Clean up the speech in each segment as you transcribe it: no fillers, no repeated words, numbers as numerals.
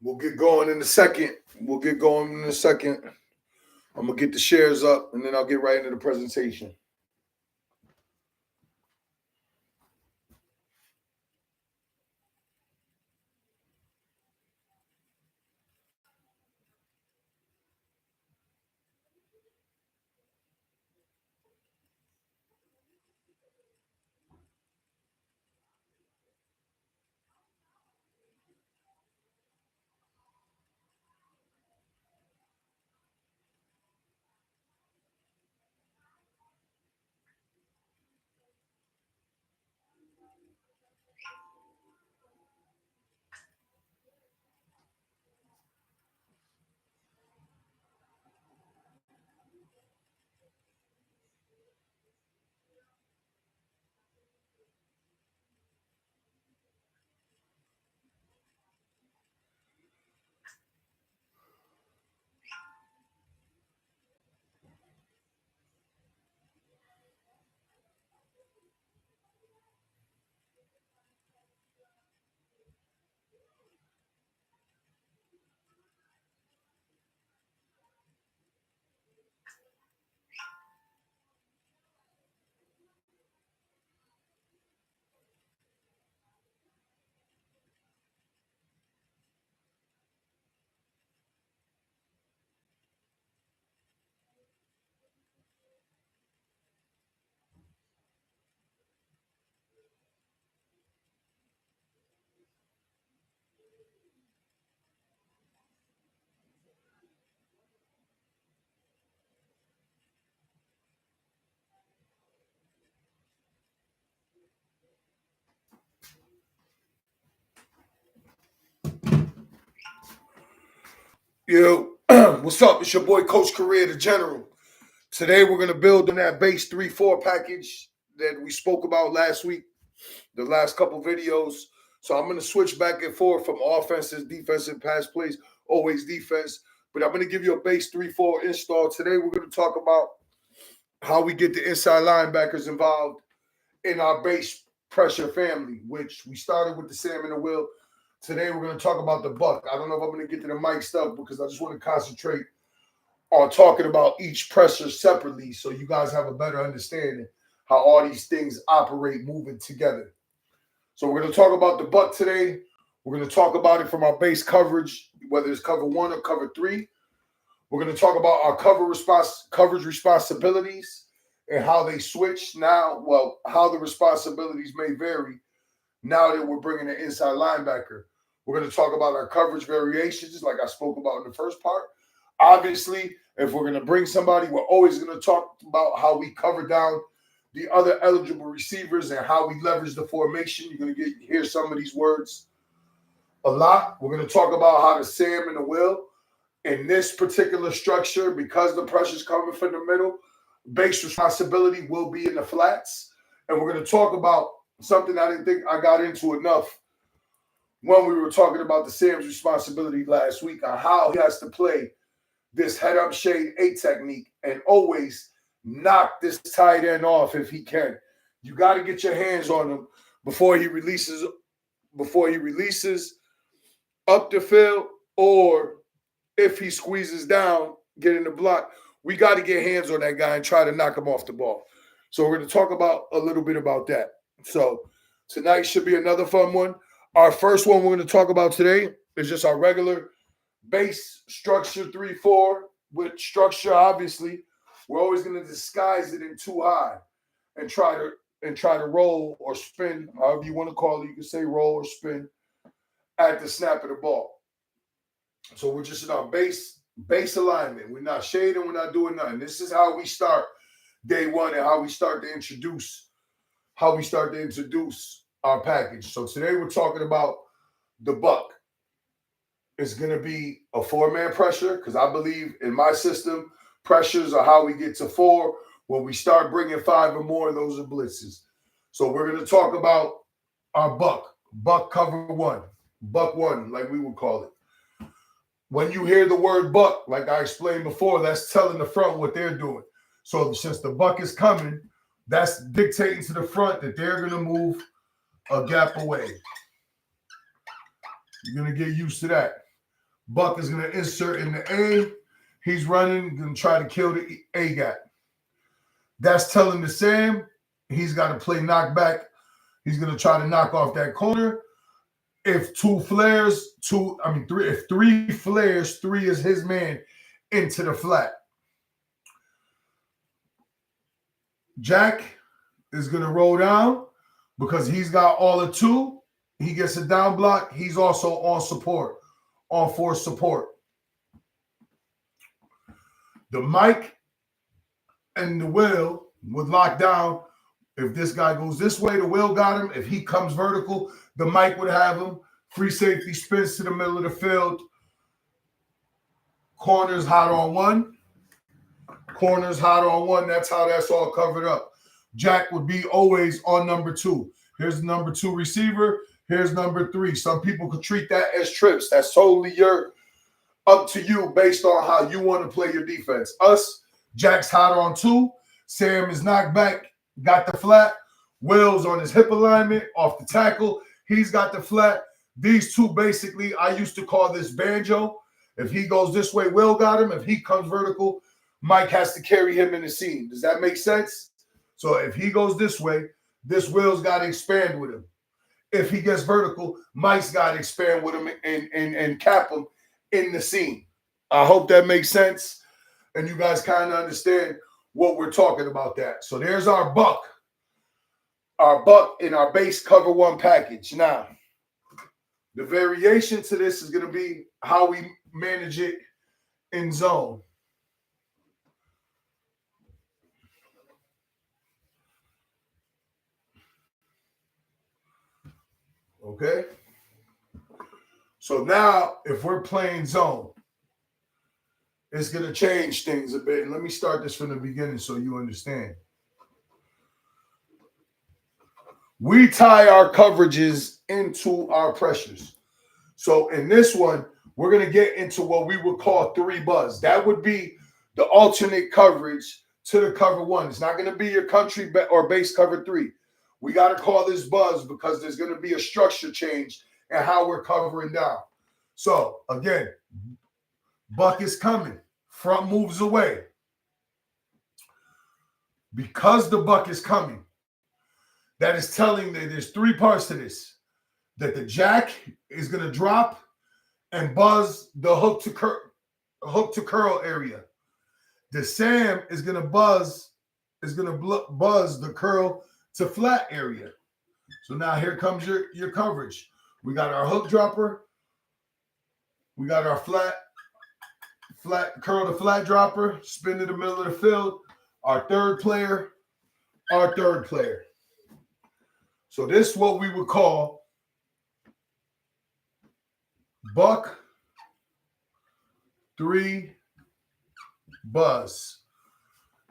We'll get going in a second. I'm going to get the shares up, and then I'll get right into the presentation. Yo, what's up? It's your boy, Coach Career, the General. Today, we're going to build on that base 3-4 package that we spoke about last week, the last couple videos. So I'm going to switch back and forth from offenses, defensive, pass plays, always defense. But I'm going to give you a base 3-4 install. Today, we're going to talk about how we get the inside linebackers involved in our base pressure family, which we started with the Sam and the Will. Today, we're going to talk about the Buck. I don't know if I'm going to get to the mic stuff because I just want to concentrate on talking about each pressure separately so you guys have a better understanding how all these things operate moving together. So we're going to talk about the Buck today. We're going to talk about it from our base coverage, whether it's cover 1 or cover 3. We're going to talk about our coverage responsibilities and how they switch now, how the responsibilities may vary now that we're bringing an inside linebacker. We're going to talk about our coverage variations, like I spoke about in the first part. Obviously, if we're going to bring somebody, we're always going to talk about how we cover down the other eligible receivers and how we leverage the formation. You're going to hear some of these words a lot. We're going to talk about how the Sam and the Will in this particular structure, because the pressure's coming from the middle, base responsibility will be in the flats. And we're going to talk about something I didn't think I got into enough when we were talking about the Sam's responsibility last week on how he has to play this head-up shade 8 technique and always knock this tight end off if he can. You got to get your hands on him before he releases up the field, or if he squeezes down, get in the block. We got to get hands on that guy and try to knock him off the ball. So we're going to talk about a little bit about that. So tonight should be another fun one. Our first one we're going to talk about today is just our regular base structure 3-4 with structure. Obviously, we're always going to disguise it in too high and try to roll or spin, however you want to call it. You can say roll or spin at the snap of the ball. So we're just in our base alignment. We're not shading. We're not doing nothing. This is how we start day one and how we start to introduce our package. So today we're talking about the Buck. It's going to be a 4-man pressure because I believe in my system, pressures are how we get to 4. When we start bringing 5 or more, those are blitzes. So we're going to talk about our Buck cover 1, Buck 1, like we would call it. When you hear the word Buck, like I explained before, that's telling the front what they're doing. So since the Buck is coming, that's dictating to the front that they're going to move a gap away. You're going to get used to that. Buck is going to insert in the A. He's running, going to try to kill the A gap. That's telling the Sam he's got to play knockback. He's going to try to knock off that corner. If three flares, 3 is his man into the flat. Jack is going to roll down because he's got all of 2. He gets a down block. He's also on support, on force support. The Mike and the Will would lock down. If this guy goes this way, the Will got him. If he comes vertical, the Mike would have him. Free safety spins to the middle of the field. Corners hot on 1. Corners hot on 1. That's how that's all covered up. Jack would be always on number 2. Here's the number 2 receiver. Here's number 3. Some people could treat that as trips. That's totally up to you based on how you want to play your defense. Us, Jack's hot on 2. Sam is knocked back, got the flat. Will's on his hip alignment, off the tackle. He's got the flat. These 2 basically, I used to call this banjo. If he goes this way, Will got him. If he comes vertical, Mike has to carry him in the seam. Does that make sense? So if he goes this way, this Will's got to expand with him. If he gets vertical, Mike's got to expand with him and cap him in the seam. I hope that makes sense. And you guys kind of understand what we're talking about that. So there's our buck. Our buck in our base cover 1 package. Now, the variation to this is going to be how we manage it in zone. Okay? So now, if we're playing zone, it's going to change things a bit. And let me start this from the beginning so you understand. We tie our coverages into our pressures. So in this one, we're going to get into what we would call 3 buzz. That would be the alternate coverage to the cover 1. It's not going to be your country or base cover 3. We got to call this buzz because there's going to be a structure change in how we're covering down. So again, buck is coming. Front moves away. Because the buck is coming, that is telling that there's 3 parts to this. That the jack is going to drop and buzz the hook to curl area. The Sam is going to buzz the curl to flat area. So now here comes your coverage. We got our hook dropper. We got our flat curl to flat dropper, spin to the middle of the field. Our third player. So this is what we would call buck 3 buzz.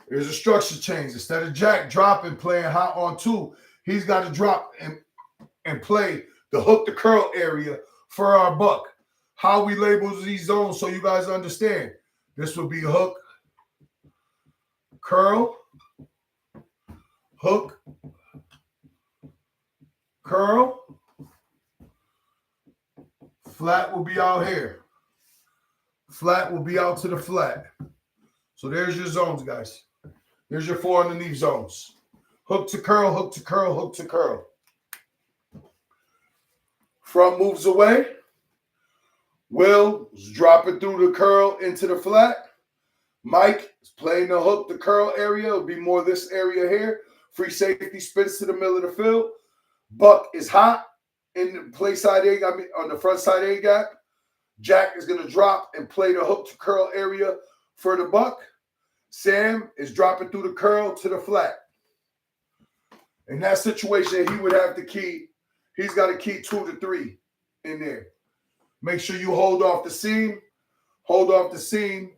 There's a structure change. Instead of Jack dropping, playing hot on 2, he's got to drop and play the hook to curl area for our buck. How we label these zones so you guys understand. This would be hook, curl, hook, curl. Flat will be out here. Flat will be out to the flat. So there's your zones, guys. There's your 4 underneath zones. Hook to curl, hook to curl, hook to curl. Front moves away. Will is dropping through the curl into the flat. Mike is playing the hook, the curl area. It'll be more this area here. Free safety spins to the middle of the field. Buck is hot in the play side A, on the front side A gap. Jack is going to drop and play the hook to curl area for the buck. Sam is dropping through the curl to the flat. In that situation, he would have to key. He's got to key 2 to 3 in there. Make sure you hold off the seam. Hold off the seam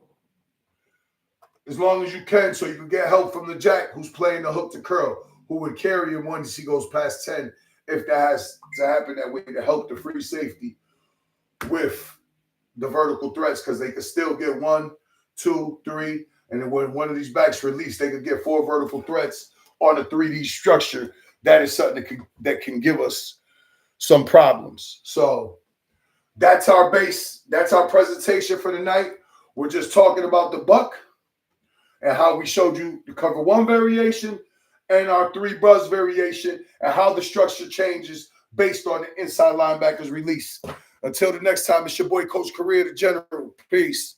as long as you can so you can get help from the jack who's playing the hook to curl, who would carry him once he goes past 10 if that has to happen that way to help the free safety with the vertical threats because they could still get 1, 2, 3, and then when one of these backs released, they could get 4 vertical threats on a 3D structure. That is something that can give us some problems. So That's our base. That's our presentation for the night. We're just talking about the buck and how we showed you the cover one variation and our three buzz variation and how the structure changes based on the inside linebacker's release. Until the next time, it's your boy, Coach Career, the General. Peace.